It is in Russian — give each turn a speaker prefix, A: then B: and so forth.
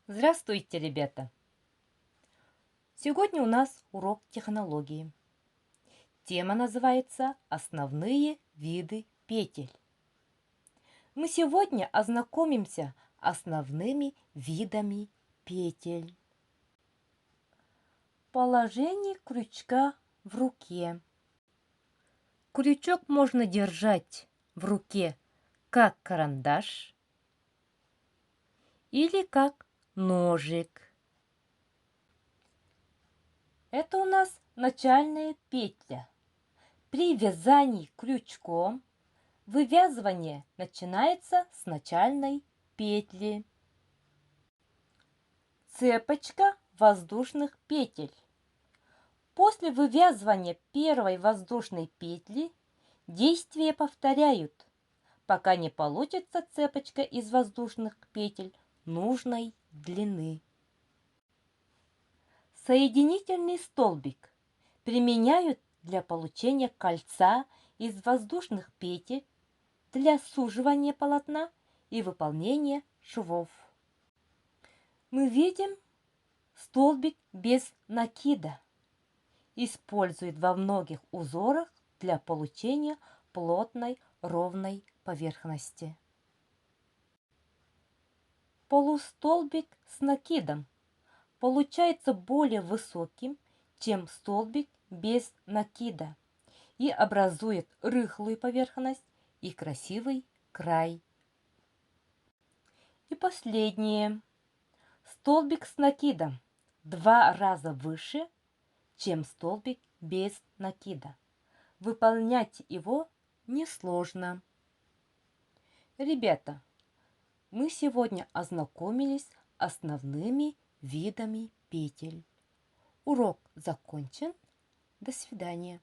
A: Здравствуйте, ребята! Сегодня у нас урок технологии. Тема называется «Основные виды петель». Мы сегодня ознакомимся основными видами петель. Положение крючка в руке. Крючок можно держать в руке как карандаш или как ножик. Это у нас начальная петля. При вязании крючком вывязывание начинается с начальной петли. Цепочка воздушных петель. После вывязывания первой воздушной петли действия повторяют, пока не получится цепочка из воздушных петель нужной длины. Соединительный столбик применяют для получения кольца из воздушных петель для суживания полотна и выполнения швов. Мы видим столбик без накида. Используют во многих узорах для получения плотной ровной поверхности. Полустолбик с накидом получается более высоким, чем столбик без накида, и образует рыхлую поверхность и красивый край. И последнее. Столбик с накидом 2 раза выше, чем столбик без накида. Выполнять его несложно. Ребята, мы сегодня ознакомились с основными видами петель. Урок закончен. До свидания.